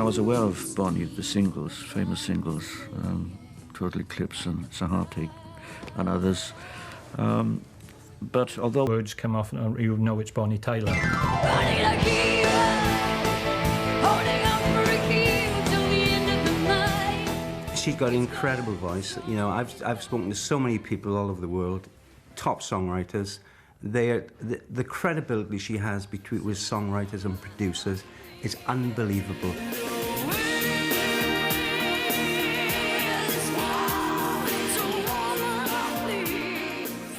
was aware of Bonnie, the singles, famous singles, Total Eclipse and Heartache and others. But although words come off, and you know it's Bonnie Tyler. She's got an incredible voice. You know, I've spoken to so many people all over the world, top songwriters. The credibility she has with songwriters and producers is unbelievable.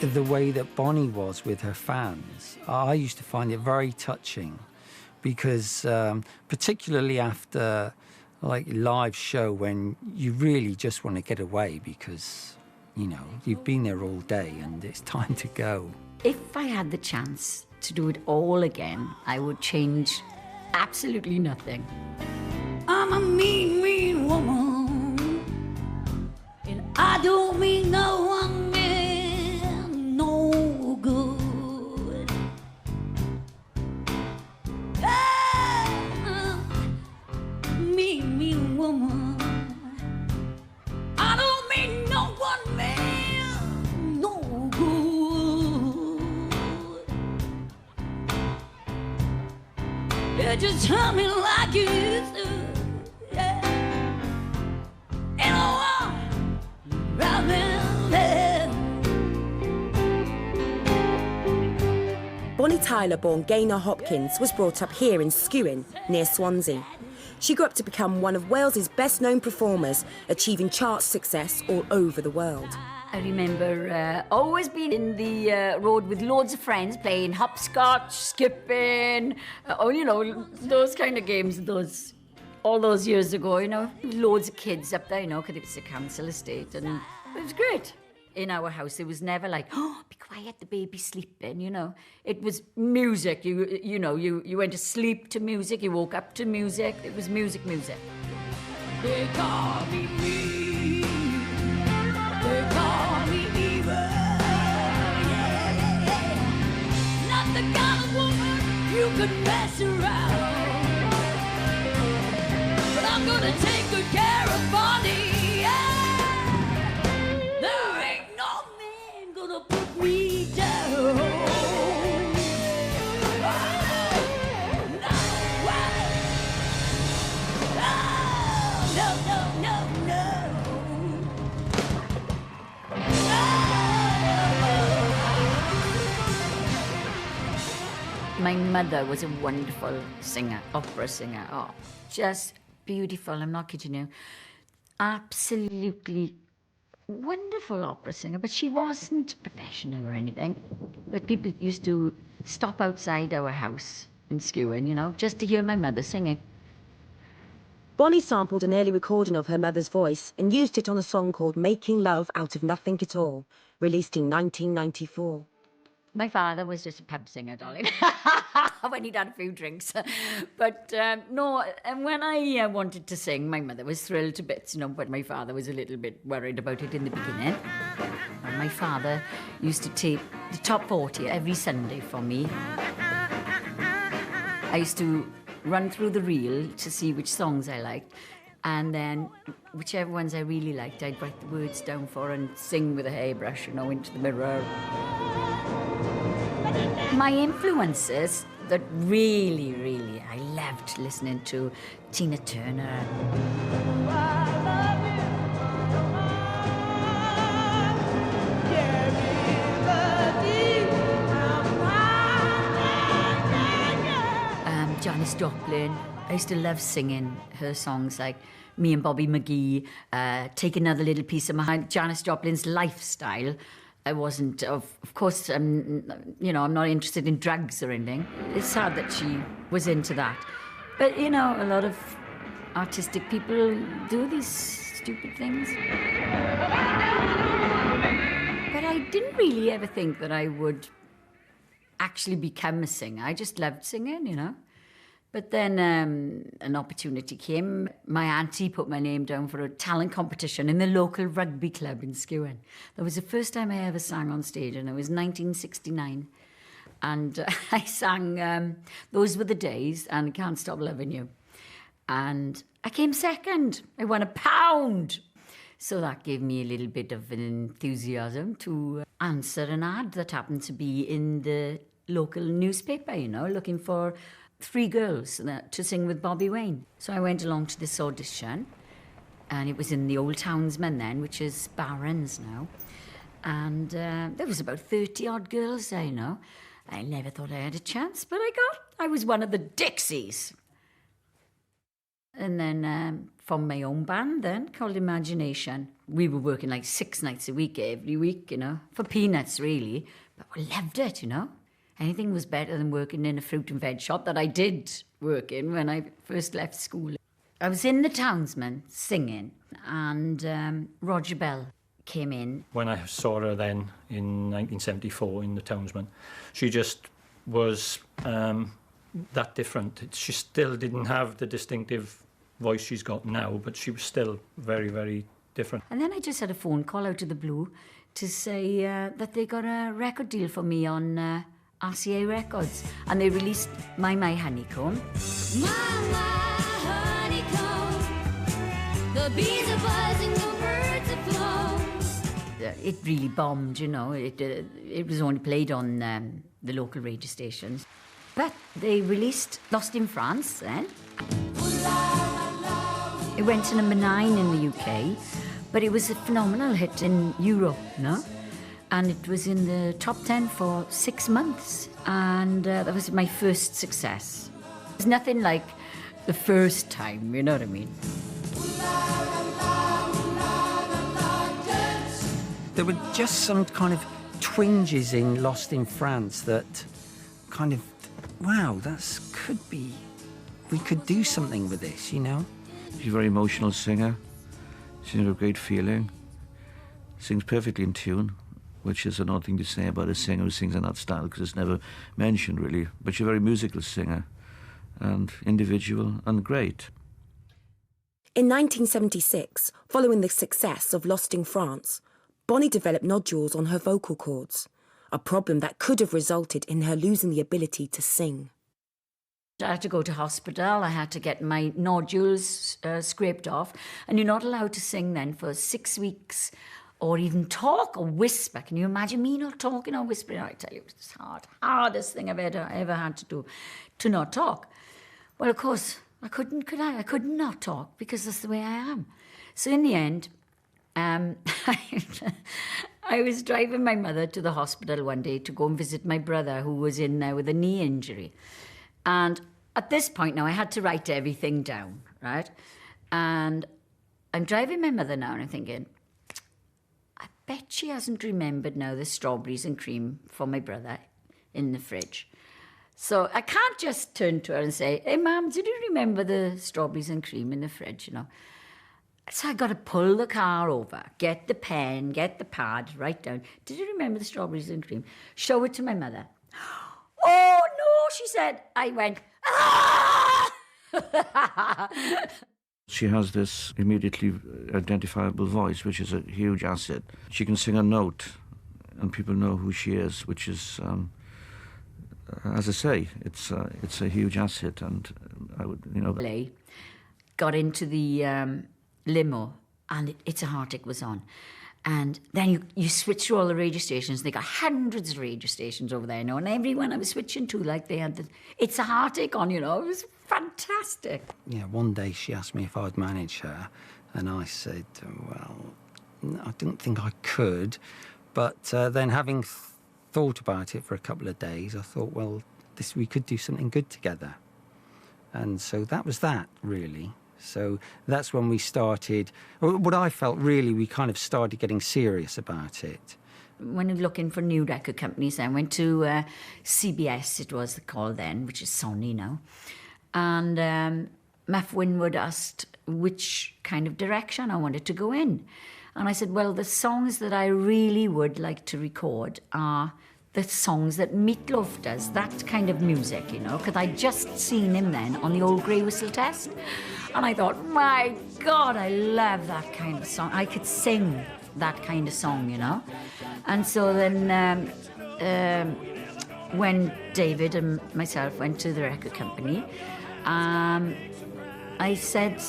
The way that Bonnie was with her fans, I used to find it very touching, because particularly after like live show, when you really just want to get away because, you know, you've been there all day and it's time to go. If I had the chance to do it all again, I would change absolutely nothing. I'm a mean, mean woman, and I don't mean no one no good. Mean, mean woman, I don't mean no one man no good. Yeah, just tell me like you used to, yeah. And oh, I've been there. Bonnie Tyler, born Gaynor Hopkins, was brought up here in Skewen, near Swansea. She grew up to become one of Wales's best-known performers, achieving chart success all over the world. I remember always being in the road with loads of friends, playing hopscotch, skipping, you know, those kind of games, all those years ago, you know. Loads of kids up there, you know, because it was a council estate, and it was great. In our house, it was never like, oh, be quiet, the baby's sleeping, you know. It was music. You know, you went to sleep to music, you woke up to music. It was music, music. They call me mean, they call me evil, yeah. Not the kind of woman you could mess around. But I'm gonna take good care of Bonnie. Me down. No. My mother was a wonderful singer, opera singer. Oh, just beautiful. I'm not kidding you. Absolutely wonderful opera singer, but she wasn't professional or anything. But people used to stop outside our house in Skewen, you know, just to hear my mother singing. Bonnie sampled an early recording of her mother's voice and used it on a song called Making Love Out of Nothing at All, released in 1994. My father was just a pub singer, darling, when he'd had a few drinks. But no, and when I wanted to sing, my mother was thrilled to bits, you know, but my father was a little bit worried about it in the beginning. And my father used to tape the top 40 every Sunday for me. I used to run through the reel to see which songs I liked, and then whichever ones I really liked, I'd write the words down for and sing with a hairbrush, you know, into the mirror. My influences that really I loved listening to Tina Turner. Janis Joplin. I used to love singing her songs like Me and Bobby McGee, Take Another Little Piece of My Heart, Janis Joplin's lifestyle. I wasn't, of course, you know, I'm not interested in drugs or anything. It's sad that she was into that. But, you know, a lot of artistic people do these stupid things. But I didn't really ever think that I would actually become a singer. I just loved singing, you know. But then an opportunity came. My auntie put my name down for a talent competition in the local rugby club in Skewen. That was the first time I ever sang on stage, and it was 1969. And I sang Those Were the Days and Can't Stop Loving You. And I came second. I won £1. So that gave me a little bit of an enthusiasm to answer an ad that happened to be in the local newspaper, you know, looking for 3 girls to sing with Bobby Wayne. So I went along to this audition, and it was in the Old Townsman then, which is Barron's now. And there was about 30-odd girls there, you know. I never thought I had a chance, but I was one of the Dixies. And then from my own band then, called Imagination. We were working like 6 nights a week, every week, you know, for peanuts, really. But we loved it, you know. Anything was better than working in a fruit and veg shop that I did work in when I first left school. I was in the Townsman singing, and Roger Bell came in. When I saw her then in 1974 in the Townsman, she just was that different. She still didn't have the distinctive voice she's got now, but she was still very, very different. And then I just had a phone call out of the blue to say that they got a record deal for me on RCA Records, and they released My Honeycomb. My honeycomb, the bees are buzzing, the birds are flown. It really bombed, you know. It was only played on the local radio stations. But they released Lost in France then. It went to number 9 in the UK, but it was a phenomenal hit in Europe, no? And it was in the top 10 for 6 months. And that was my first success. It's nothing like the first time, you know what I mean? There were just some kind of twinges in Lost in France that kind of, wow, we could do something with this, you know? She's a very emotional singer. She's got a great feeling. Sings perfectly in tune, which is an odd thing to say about a singer who sings in that style, because it's never mentioned, really. But she's a very musical singer, and individual, and great. In 1976, following the success of Lost in France, Bonnie developed nodules on her vocal cords, a problem that could have resulted in her losing the ability to sing. I had to go to hospital. I had to get my nodules scraped off. And you're not allowed to sing then for 6 weeks or even talk or whisper. Can you imagine me not talking or whispering? I tell you, it's hardest thing I've ever had to do, to not talk. Well, of course, I couldn't, could I? I could not talk because that's the way I am. So in the end, I was driving my mother to the hospital one day to go and visit my brother, who was in there with a knee injury. And at this point now, I had to write everything down, right? And I'm driving my mother now, and I'm thinking, I bet she hasn't remembered now the strawberries and cream for my brother in the fridge. So I can't just turn to her and say, hey, Mum, did you remember the strawberries and cream in the fridge, you know? So I got to pull the car over, get the pen, get the pad, write down, did you remember the strawberries and cream? Show it to my mother. Oh, no, she said. I went, ah! She has this immediately identifiable voice, which is a huge asset. She can sing a note, and people know who she is, which is, as I say, it's a huge asset. And I would, you know. Got into the limo, and It's a Heartache was on. And then you switch through all the radio stations. They got hundreds of radio stations over there, you know, and everyone I was switching to, like, they had the It's a Heartache on, you know. It was fantastic. Yeah, one day she asked me if I'd manage her, and I said, well, I didn't think I could. But then having thought about it for a couple of days, I thought, well, we could do something good together. And so that was that, really. So that's when we started, what I felt really, we kind of started getting serious about it. When you're looking for new record companies, I went to CBS, it was called then, which is Sony now. And Matt Winwood asked which kind of direction I wanted to go in. And I said, well, the songs that I really would like to record are the songs that Meat Loaf does, that kind of music, you know, because I'd just seen him then on the old Grey Whistle Test. And I thought, my God, I love that kind of song. I could sing that kind of song, you know. And so then when David and myself went to the record company, I said,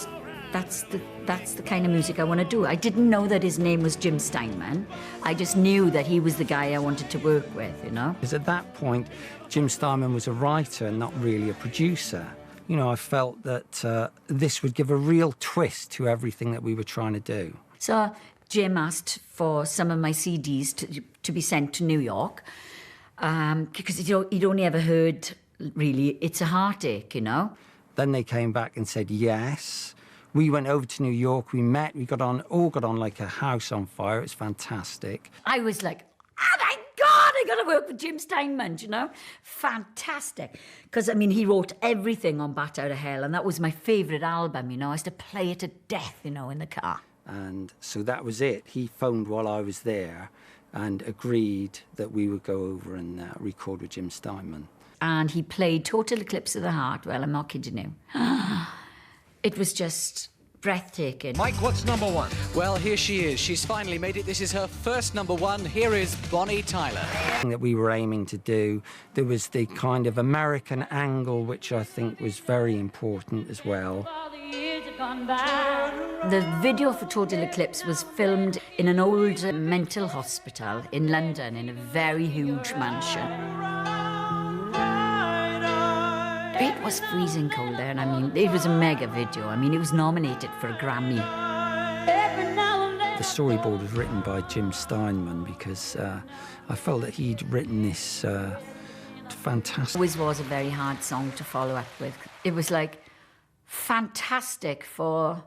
that's the kind of music I want to do. I didn't know that his name was Jim Steinman. I just knew that he was the guy I wanted to work with, you know? Because at that point, Jim Steinman was a writer and not really a producer. You know, I felt that this would give a real twist to everything that we were trying to do. So Jim asked for some of my CDs to be sent to New York because he'd only ever heard, really, It's a Heartache, you know? Then they came back and said yes. We went over to New York, we met, we all got on like a house on fire. It was fantastic. I was like, oh my God, I got to work with Jim Steinman, you know? Fantastic. Because, I mean, he wrote everything on Bat Out of Hell, and that was my favourite album, you know? I used to play it to death, you know, in the car. And so that was it. He phoned while I was there and agreed that we would go over and record with Jim Steinman. And he played Total Eclipse of the Heart. Well, I'm not kidding you. It was just breathtaking. Mike, what's number one? Well, here she is. She's finally made it. This is her first number one. Here is Bonnie Tyler. That we were aiming to do, there was the kind of American angle, which I think was very important as well. The video for Total Eclipse was filmed in an old mental hospital in London, in a very huge mansion. It was freezing cold there, and I mean, it was a mega video. I mean, it was nominated for a Grammy. The storyboard was written by Jim Steinman because I felt that he'd written this fantastic. Always was a very hard song to follow up with. It was like fantastic for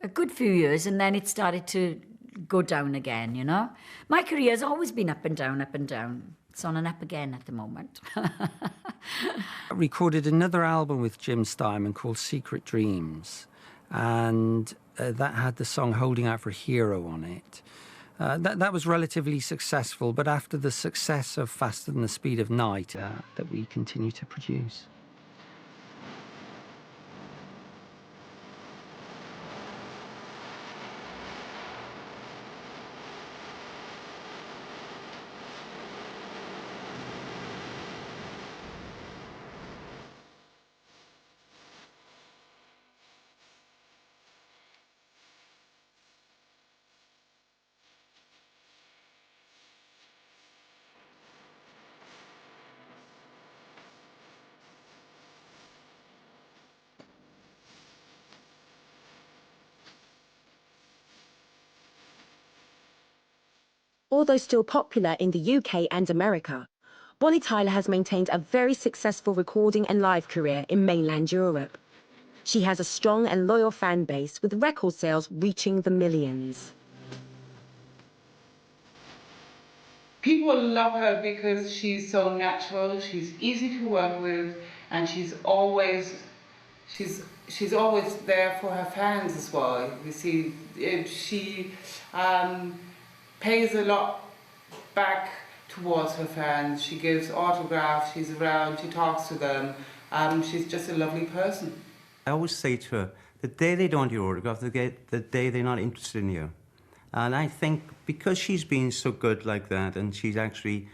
a good few years, and then it started to go down again, you know? My career's always been up and down, up and down. It's on and up again at the moment. I recorded another album with Jim Steinman called Secret Dreams, and that had the song Holding Out for a Hero on it. That was relatively successful, but after the success of Faster Than the Speed of Night, that we continue to produce. Although still popular in the UK and America, Bonnie Tyler has maintained a very successful recording and live career in mainland Europe. She has a strong and loyal fan base, with record sales reaching the millions. People love her because she's so natural, she's easy to work with, and she's always there for her fans as well. You see, she pays a lot back towards her fans. She gives autographs, she's around, she talks to them. She's just a lovely person. I always say to her, the day they don't want your autograph, the day they're not interested in you. And I think because she's been so good like that, and she's actually,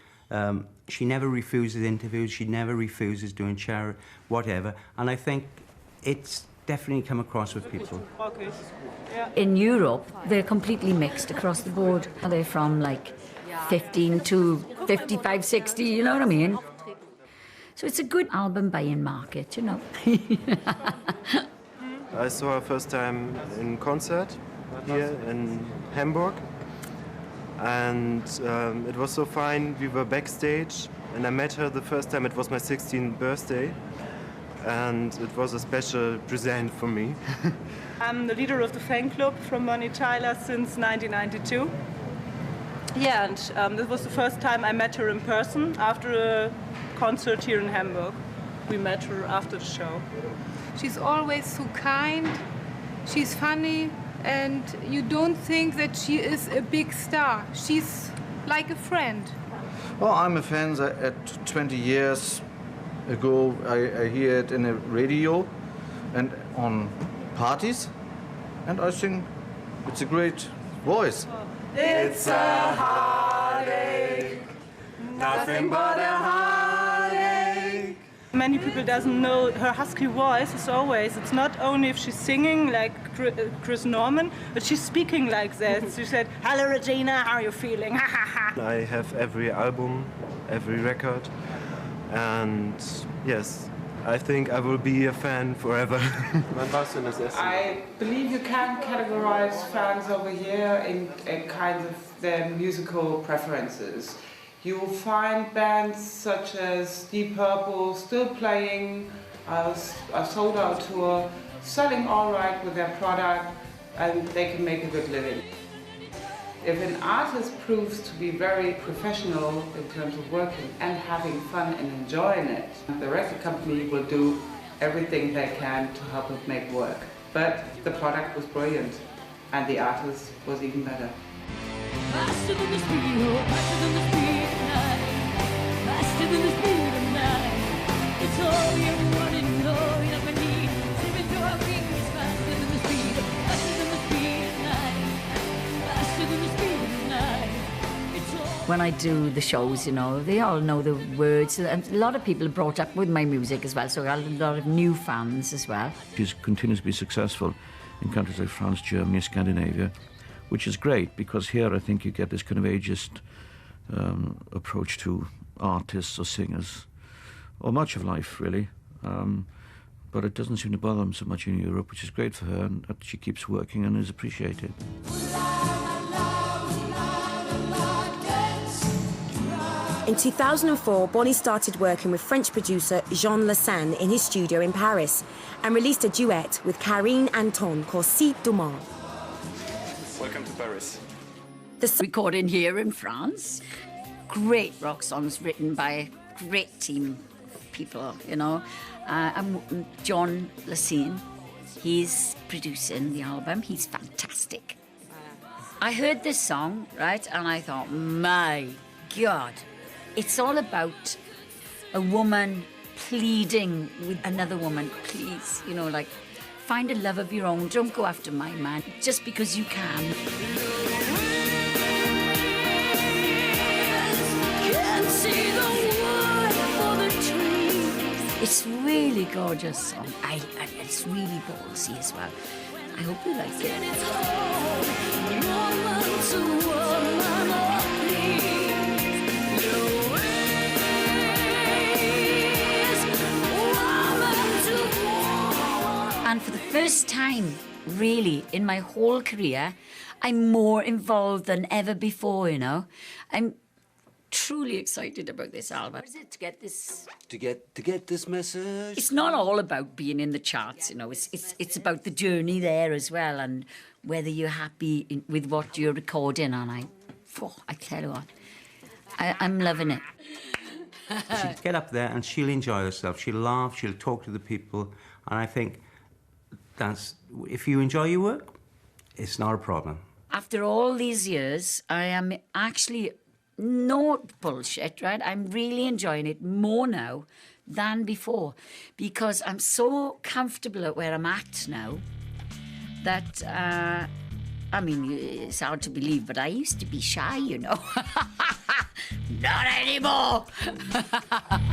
she never refuses interviews, she never refuses doing charity, whatever. And I think it's definitely come across with people. In Europe, they're completely mixed across the board. They're from like 15 to 55, 60, you know what I mean? So it's a good album buying market, you know. I saw her first time in concert here in Hamburg, and it was so fine. We were backstage, and I met her the first time. It was my 16th birthday, and it was a special present for me. I'm the leader of the fan club from Bonnie Tyler since 1992. Yeah, and this was the first time I met her in person after a concert here in Hamburg. We met her after the show. She's always so kind, she's funny, and you don't think that she is a big star. She's like a friend. Well, I'm a fan at 20 years ago. I hear it in the radio and on parties, and I think it's a great voice. It's a heartache, nothing but a heartache. many people doesn't know, her husky voice is always, it's not only if she's singing like Chris Norman, but she's speaking like that. She said, "Hello Regina, how are you feeling?" I have every album, every record, and yes, I think I will be a fan forever. I believe you can categorize fans over here in kind of their musical preferences. You will find bands such as Deep Purple still playing a sold-out tour, selling all right with their product, and they can make a good living. If an artist proves to be very professional in terms of working and having fun and enjoying it, the record company will do everything they can to help it make work. But the product was brilliant, and the artist was even better. Faster than the speed, oh, faster than the speed of night. Faster than the speed of night. It's all you want to know, you never need. Slipping through our fingers, faster than the speed of night. Faster than the speed of night. It's all. When I do the shows, you know, they all know the words. And a lot of people are brought up with my music as well, so I got a lot of new fans as well. She's continues to be successful in countries like France, Germany, Scandinavia, which is great, because here I think you get this kind of ageist approach to artists or singers, or much of life really. But it doesn't seem to bother them so much in Europe, which is great for her, and that she keeps working and is appreciated. In 2004, Bonnie started working with French producer Jean Lassagne in his studio in Paris and released a duet with Karine Anton called Si Demain. Welcome to Paris. The recording here in France. Great rock songs written by a great team of people, you know. And John Lassagne, he's producing the album. He's fantastic. I heard this song, right, and I thought, my God, it's all about a woman pleading with another woman, please, you know, like, find a love of your own. Don't go after my man just because you can. Can't see the wood for the trees. It's really gorgeous song. It's really ballsy as well. I hope you like it. And for the first time, really, in my whole career, I'm more involved than ever before, you know. I'm truly excited about this album. What is it, to get this... To get this message? It's not all about being in the charts, you know. It's about the journey there as well, and whether you're happy with what you're recording. And I tell you what, I'm loving it. She'll get up there and she'll enjoy herself. She'll laugh, she'll talk to the people, and I think if you enjoy your work, it's not a problem. After all these years, I am actually, no bullshit, right? I'm really enjoying it more now than before, because I'm so comfortable at where I'm at now that, I mean, it's hard to believe, but I used to be shy, you know. Not anymore.